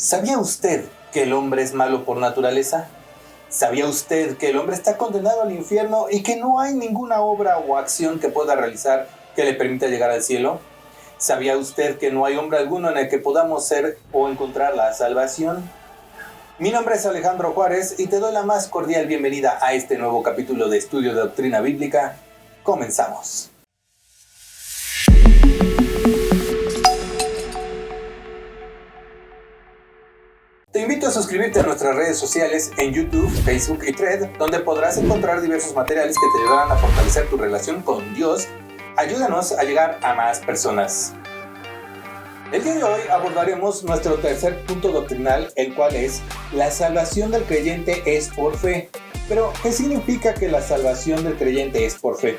¿Sabía usted que el hombre es malo por naturaleza? ¿Sabía usted que el hombre está condenado al infierno y que no hay ninguna obra o acción que pueda realizar que le permita llegar al cielo? ¿Sabía usted que no hay hombre alguno en el que podamos ser o encontrar la salvación? Mi nombre es Alejandro Juárez y te doy la más cordial bienvenida a este nuevo capítulo de Estudio de Doctrina Bíblica. Comenzamos. Te invito a suscribirte a nuestras redes sociales en YouTube, Facebook y Thread, donde podrás encontrar diversos materiales que te ayudarán a fortalecer tu relación con Dios. Ayúdanos a llegar a más personas. El día de hoy abordaremos nuestro tercer punto doctrinal, el cual es: la salvación del creyente es por fe. Pero, ¿qué significa que la salvación del creyente es por fe?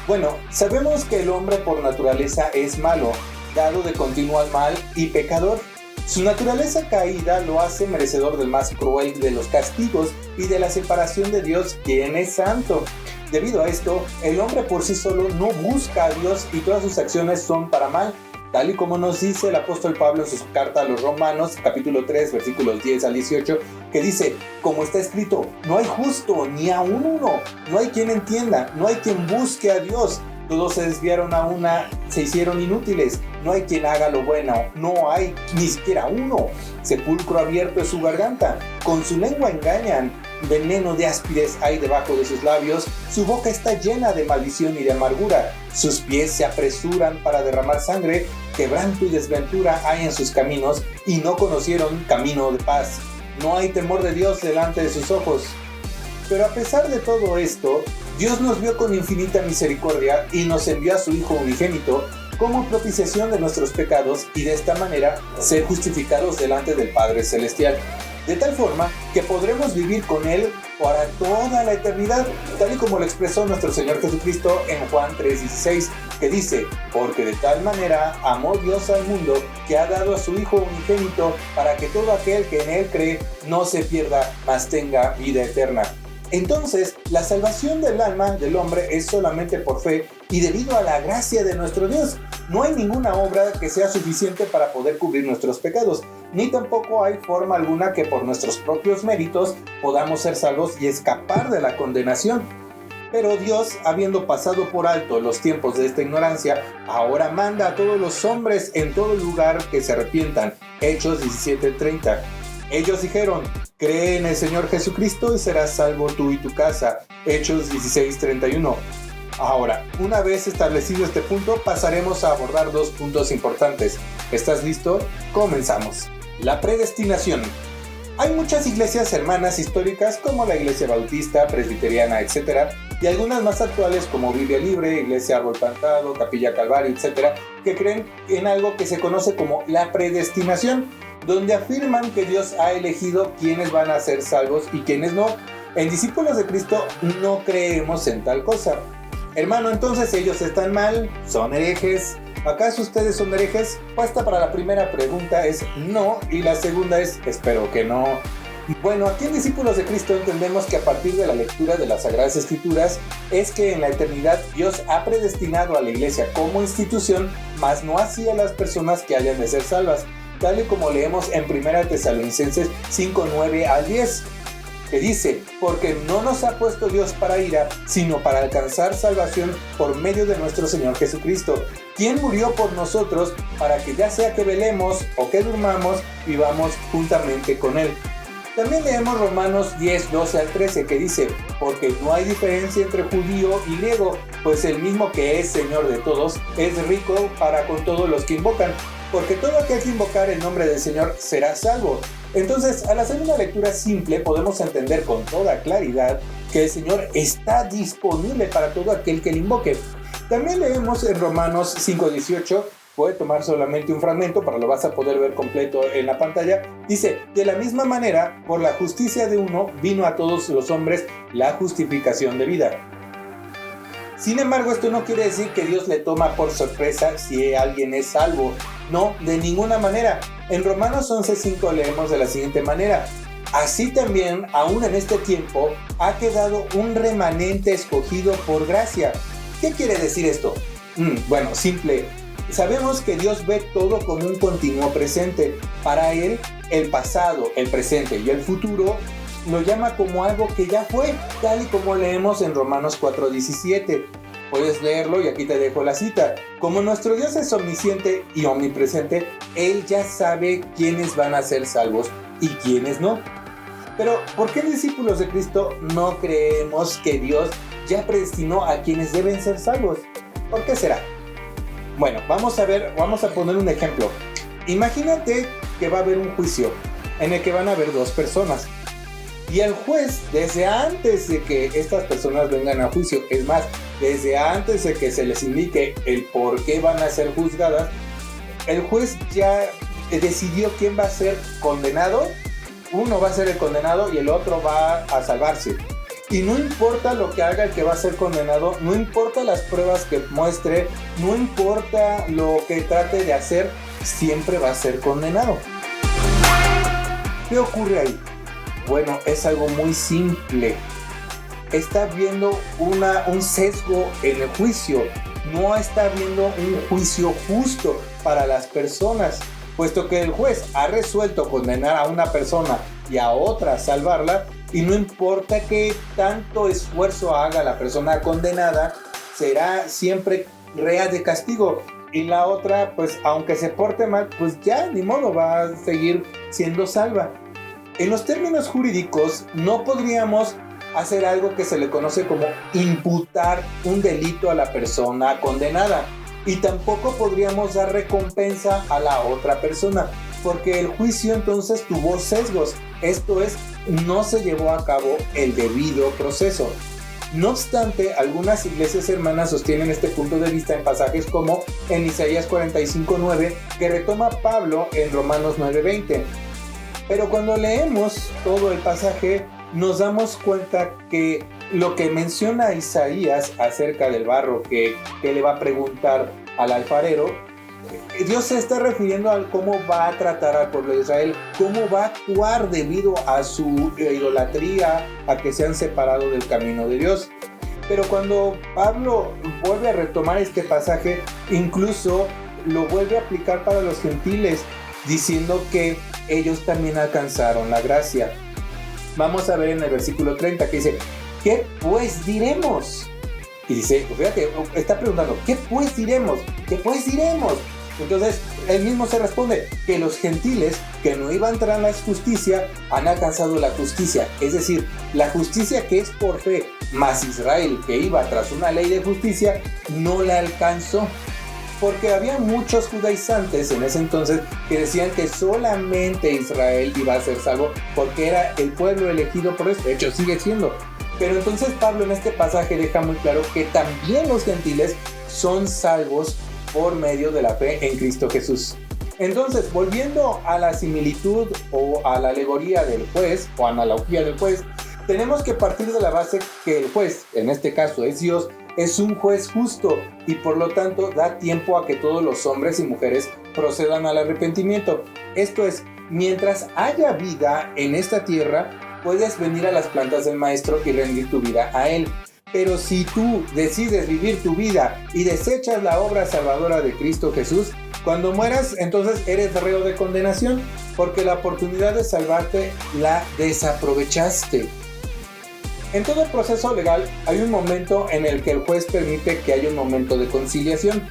Bueno, sabemos que el hombre por naturaleza es malo, dado de continuo al mal y pecador. Su naturaleza caída lo hace merecedor del más cruel de los castigos y de la separación de Dios, quien es santo. Debido a esto, el hombre por sí solo no busca a Dios y todas sus acciones son para mal, tal y como nos dice el apóstol Pablo en su carta a los Romanos, capítulo 3, versículos 10 al 18, que dice: como está escrito, no hay justo ni aun uno, no hay quien entienda, no hay quien busque a Dios. Todos se desviaron a una, se hicieron inútiles, no hay quien haga lo bueno, no hay ni siquiera uno. Sepulcro abierto es su garganta, con su lengua engañan, veneno de áspides hay debajo de sus labios, su boca está llena de maldición y de amargura, sus pies se apresuran para derramar sangre, quebranto y desventura hay en sus caminos, y no conocieron camino de paz. No hay temor de Dios delante de sus ojos. Pero a pesar de todo esto, Dios nos vio con infinita misericordia y nos envió a su Hijo unigénito como propiciación de nuestros pecados y de esta manera ser justificados delante del Padre Celestial. De tal forma que podremos vivir con Él para toda la eternidad, tal y como lo expresó nuestro Señor Jesucristo en Juan 3:16, que dice: porque de tal manera amó Dios al mundo que ha dado a su Hijo unigénito para que todo aquel que en Él cree no se pierda, mas tenga vida eterna. Entonces, la salvación del alma del hombre es solamente por fe y debido a la gracia de nuestro Dios. No hay ninguna obra que sea suficiente para poder cubrir nuestros pecados, ni tampoco hay forma alguna que por nuestros propios méritos podamos ser salvos y escapar de la condenación. Pero Dios, habiendo pasado por alto los tiempos de esta ignorancia, ahora manda a todos los hombres en todo lugar que se arrepientan. Hechos 17:30. Ellos dijeron: cree en el Señor Jesucristo y serás salvo tú y tu casa. Hechos 16:31. Ahora, una vez establecido este punto, pasaremos a abordar dos puntos importantes. ¿Estás listo? Comenzamos. La predestinación. Hay muchas iglesias hermanas históricas como la Iglesia Bautista, Presbiteriana, etc., y algunas más actuales como Biblia Libre, Iglesia Árbol Plantado, Capilla Calvario, etc., que creen en algo que se conoce como la predestinación, donde afirman que Dios ha elegido quiénes van a ser salvos y quiénes no. En Discípulos de Cristo no creemos en tal cosa. Hermano, entonces ellos están mal, son herejes. ¿Acaso ustedes son herejes? Puesta para la primera pregunta es no, y la segunda es espero que no. Bueno, aquí en Discípulos de Cristo entendemos que a partir de la lectura de las Sagradas Escrituras es que en la eternidad Dios ha predestinado a la iglesia como institución, mas no así a las personas que hayan de ser salvas, tal y como leemos en 1 Tesalonicenses 5:9 al 10, que dice: porque no nos ha puesto Dios para ira, sino para alcanzar salvación por medio de nuestro Señor Jesucristo, quien murió por nosotros para que ya sea que velemos o que durmamos, vivamos juntamente con Él. También leemos Romanos 10:12 al 13, que dice: porque no hay diferencia entre judío y griego, pues el mismo que es Señor de todos es rico para con todos los que invocan, porque todo aquel que invocar el nombre del Señor será salvo. Entonces, al hacer una lectura simple, podemos entender con toda claridad que el Señor está disponible para todo aquel que le invoque. También leemos en Romanos 5:18, voy a tomar solamente un fragmento, pero lo vas a poder ver completo en la pantalla. Dice: de la misma manera, por la justicia de uno, vino a todos los hombres la justificación de vida. Sin embargo, esto no quiere decir que Dios le toma por sorpresa si alguien es salvo. No, de ninguna manera. En Romanos 11:5 leemos de la siguiente manera: así también, aún en este tiempo, ha quedado un remanente escogido por gracia. ¿Qué quiere decir esto? Bueno, simple. Sabemos que Dios ve todo como un continuo presente. Para Él, el pasado, el presente y el futuro lo llama como algo que ya fue, tal y como leemos en Romanos 4:17. Puedes leerlo y aquí te dejo la cita. Como nuestro Dios es omnisciente y omnipresente, Él ya sabe quiénes van a ser salvos y quiénes no. Pero, ¿por qué discípulos de Cristo no creemos que Dios ya predestinó a quienes deben ser salvos? ¿Por qué será? Bueno, vamos a poner un ejemplo. Imagínate que va a haber un juicio en el que van a haber dos personas. Y el juez, desde antes de que estas personas vengan a juicio, es más, desde antes de que se les indique el por qué van a ser juzgadas, el juez ya decidió quién va a ser condenado. Uno va a ser el condenado y el otro va a salvarse. Y no importa lo que haga el que va a ser condenado, no importa las pruebas que muestre, no importa lo que trate de hacer, siempre va a ser condenado. ¿Qué ocurre ahí? Bueno, es algo muy simple. Está viendo un sesgo en el juicio. No está viendo un juicio justo para las personas. Puesto que el juez ha resuelto condenar a una persona y a otra salvarla, y no importa qué tanto esfuerzo haga la persona condenada, será siempre rea de castigo. Y la otra, pues aunque se porte mal, pues ya ni modo, va a seguir siendo salva. En los términos jurídicos, no podríamos hacer algo que se le conoce como imputar un delito a la persona condenada. Y tampoco podríamos dar recompensa a la otra persona, porque el juicio entonces tuvo sesgos. Esto es, no se llevó a cabo el debido proceso. No obstante, algunas iglesias hermanas sostienen este punto de vista en pasajes como en Isaías 45:9, que retoma Pablo en Romanos 9:20. Pero cuando leemos todo el pasaje, nos damos cuenta que lo que menciona Isaías acerca del barro que le va a preguntar al alfarero, Dios se está refiriendo a cómo va a tratar al pueblo de Israel, cómo va a actuar debido a su idolatría, a que se han separado del camino de Dios. Pero cuando Pablo vuelve a retomar este pasaje, incluso lo vuelve a aplicar para los gentiles, diciendo que ellos también alcanzaron la gracia. Vamos a ver en el versículo 30 que dice, ¿qué pues diremos? Y dice, fíjate, está preguntando, ¿qué pues diremos? ¿Qué pues diremos? Entonces, él mismo se responde que los gentiles que no iban tras la justicia han alcanzado la justicia. Es decir, la justicia que es por fe, más Israel que iba tras una ley de justicia, no la alcanzó. Porque había muchos judaizantes en ese entonces que decían que solamente Israel iba a ser salvo porque era el pueblo elegido por Dios. De hecho, sigue siendo. Pero entonces Pablo en este pasaje deja muy claro que también los gentiles son salvos por medio de la fe en Cristo Jesús. Entonces, volviendo a la similitud o a la alegoría del juez o analogía del juez, tenemos que partir de la base que el juez, en este caso es Dios, es un juez justo y por lo tanto da tiempo a que todos los hombres y mujeres procedan al arrepentimiento. Esto es, mientras haya vida en esta tierra, puedes venir a las plantas del Maestro y rendir tu vida a Él. Pero si tú decides vivir tu vida y desechas la obra salvadora de Cristo Jesús, cuando mueras, entonces eres reo de condenación, porque la oportunidad de salvarte la desaprovechaste. En todo proceso legal hay un momento en el que el juez permite que haya un momento de conciliación,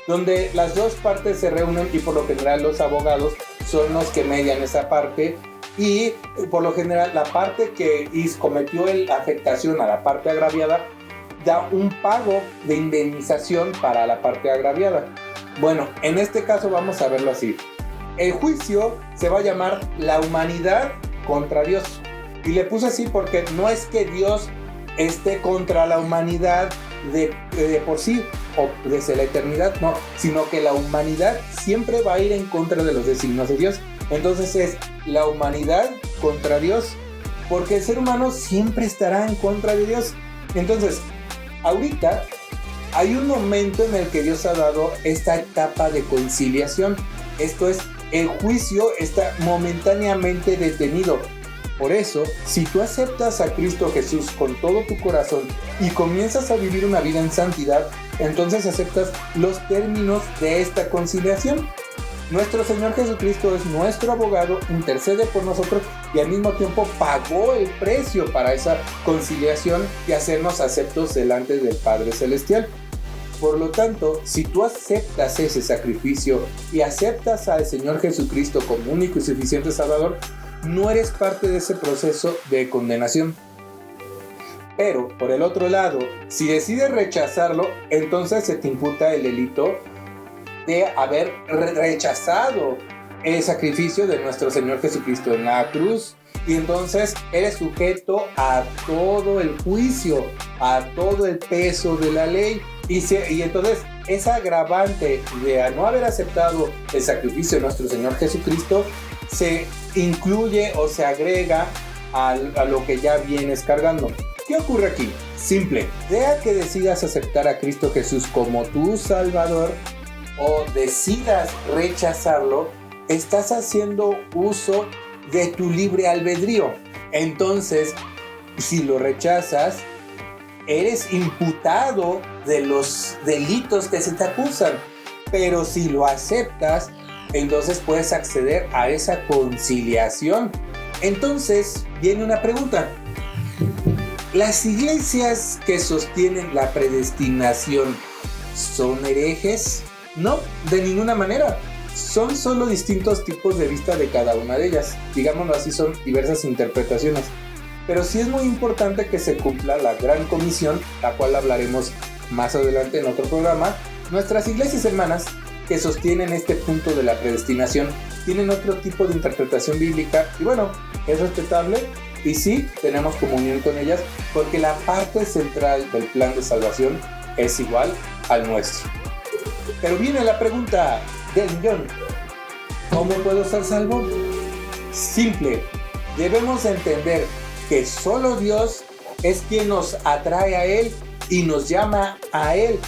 donde las dos partes se reúnen y por lo general los abogados son los que median esa parte y por lo general la parte que cometió la afectación a la parte agraviada da un pago de indemnización para la parte agraviada. Bueno, en este caso vamos a verlo así. El juicio se va a llamar la humanidad contra Dios. Y le puse así porque no es que Dios esté contra la humanidad de por sí o desde la eternidad, no, sino que la humanidad siempre va a ir en contra de los designios de Dios. Entonces es la humanidad contra Dios, porque el ser humano siempre estará en contra de Dios. Entonces, ahorita hay un momento en el que Dios ha dado esta etapa de conciliación. Esto es, el juicio está momentáneamente detenido. Por eso, si tú aceptas a Cristo Jesús con todo tu corazón y comienzas a vivir una vida en santidad, entonces aceptas los términos de esta conciliación. Nuestro Señor Jesucristo es nuestro abogado, intercede por nosotros y al mismo tiempo pagó el precio para esa conciliación y hacernos aceptos delante del Padre Celestial. Por lo tanto, si tú aceptas ese sacrificio y aceptas al Señor Jesucristo como único y suficiente Salvador, no eres parte de ese proceso de condenación. Pero, por el otro lado, si decides rechazarlo, entonces se te imputa el delito de haber rechazado el sacrificio de nuestro Señor Jesucristo en la cruz. Y entonces eres sujeto a todo el juicio, a todo el peso de la ley. Y entonces esa agravante de no haber aceptado el sacrificio de nuestro Señor Jesucristo se incluye o se agrega a lo que ya vienes cargando. ¿Qué ocurre aquí? Simple. Sea que decidas aceptar a Cristo Jesús como tu Salvador o decidas rechazarlo, estás haciendo uso de tu libre albedrío. Entonces, si lo rechazas, eres imputado de los delitos que se te acusan. Pero si lo aceptas, entonces puedes acceder a esa conciliación. Entonces, viene una pregunta. ¿Las iglesias que sostienen la predestinación son herejes? No, de ninguna manera. Son solo distintos tipos de vista de cada una de ellas. Digámoslo así, son diversas interpretaciones. Pero sí es muy importante que se cumpla la gran comisión, la cual hablaremos más adelante en otro programa. Nuestras iglesias hermanas que sostienen este punto de la predestinación tienen otro tipo de interpretación bíblica y bueno, es respetable y sí tenemos comunión con ellas porque la parte central del plan de salvación es igual al nuestro. Pero viene la pregunta del millón. ¿Cómo puedo ser salvo? Simple. Debemos entender que solo Dios es quien nos atrae a Él y nos llama a Él.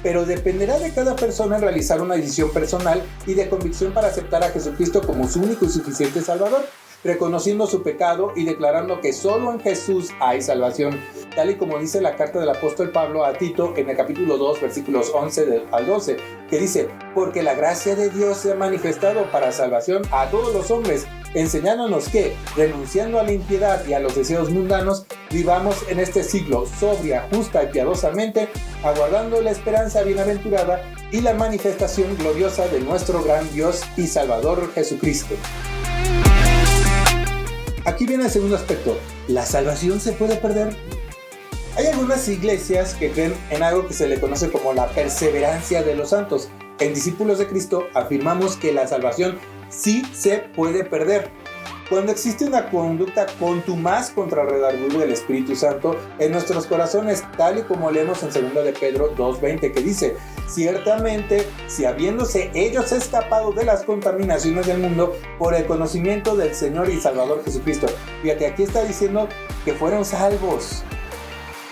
Pero dependerá de cada persona en realizar una decisión personal y de convicción para aceptar a Jesucristo como su único y suficiente Salvador, reconociendo su pecado y declarando que solo en Jesús hay salvación, tal y como dice la carta del apóstol Pablo a Tito en el capítulo 2, versículos 11 al 12, que dice: porque la gracia de Dios se ha manifestado para salvación a todos los hombres, enseñándonos que, renunciando a la impiedad y a los deseos mundanos, vivamos en este siglo sobria, justa y piadosamente, aguardando la esperanza bienaventurada y la manifestación gloriosa de nuestro gran Dios y Salvador Jesucristo. Aquí viene el segundo aspecto. ¿La salvación se puede perder? Hay algunas iglesias que creen en algo que se le conoce como la perseverancia de los santos. En Discípulos de Cristo afirmamos que la salvación sí se puede perder. Cuando existe una conducta contumaz contra el redarguir del Espíritu Santo en nuestros corazones, tal y como leemos en 2 de Pedro 2:20, que dice: ciertamente, si habiéndose ellos escapado de las contaminaciones del mundo por el conocimiento del Señor y Salvador Jesucristo. Fíjate, aquí está diciendo que fueron salvos.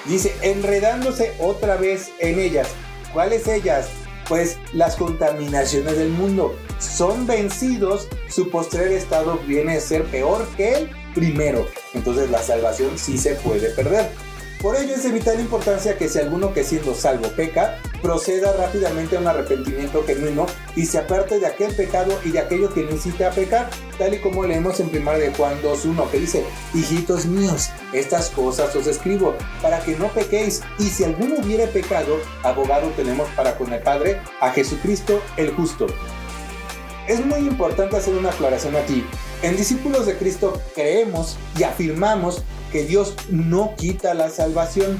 Dice, enredándose otra vez en ellas. ¿Cuáles ellas? Pues las contaminaciones del mundo. Son vencidos, su postrer estado viene a ser peor que el primero. Entonces la salvación sí se puede perder. Por ello es de vital importancia que si alguno que siendo salvo peca, proceda rápidamente a un arrepentimiento genuino y se aparte de aquel pecado y de aquello que le incita a pecar, tal y como leemos en 1 de Juan 2:1, que dice: hijitos míos, estas cosas os escribo para que no pequéis, y si alguno hubiere pecado, abogado tenemos para con el Padre, a Jesucristo el justo. Es muy importante hacer una aclaración aquí. En Discípulos de Cristo creemos y afirmamos que Dios no quita la salvación.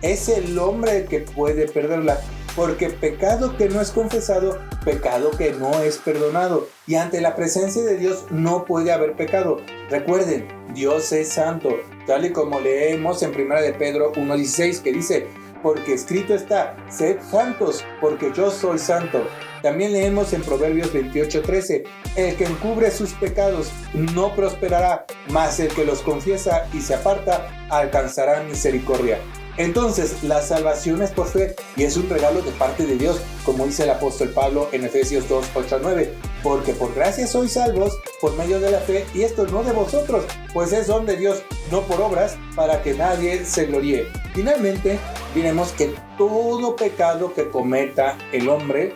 Es el hombre el que puede perderla, porque pecado que no es confesado, pecado que no es perdonado, y ante la presencia de Dios no puede haber pecado. Recuerden, Dios es santo, tal y como leemos en 1 de Pedro 1:16, que dice: porque escrito está, sed santos, porque yo soy santo. También leemos en Proverbios 28:13, el que encubre sus pecados no prosperará, mas el que los confiesa y se aparta alcanzará misericordia. Entonces, la salvación es por fe y es un regalo de parte de Dios, como dice el apóstol Pablo en Efesios 2:8-9, porque por gracia sois salvos por medio de la fe, y esto no de vosotros, pues es don de Dios, no por obras, para que nadie se gloríe. Finalmente, diremos que todo pecado que cometa el hombre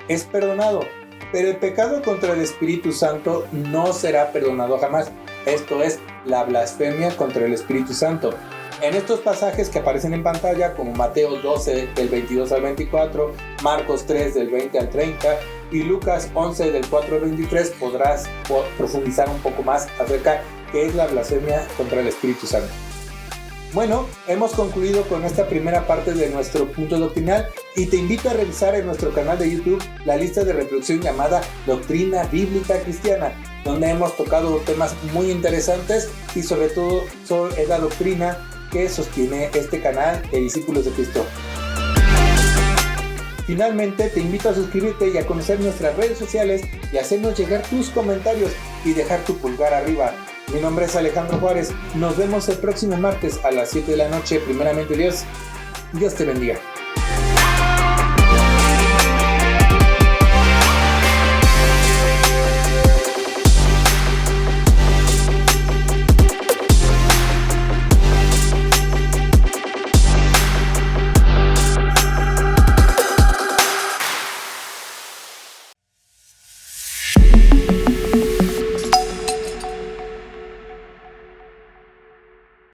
es perdonado, Pero el pecado contra el Espíritu Santo no será perdonado jamás. Esto es la blasfemia contra el Espíritu Santo. En estos pasajes que aparecen en pantalla, como Mateo 12 del 22 al 24, Marcos 3 del 20 al 30 y Lucas 11 del 4 al 23, podrás profundizar un poco más acerca de qué es la blasfemia contra el Espíritu Santo. Bueno, hemos concluido con esta primera parte de nuestro punto doctrinal y te invito a revisar en nuestro canal de YouTube la lista de reproducción llamada Doctrina Bíblica Cristiana, donde hemos tocado temas muy interesantes y sobre todo sobre la doctrina que sostiene este canal de Discípulos de Cristo. Finalmente, te invito a suscribirte y a conocer nuestras redes sociales y hacernos llegar tus comentarios y dejar tu pulgar arriba. Mi nombre es Alejandro Juárez. Nos vemos el próximo martes a las 7 de la noche. Primeramente Dios te bendiga.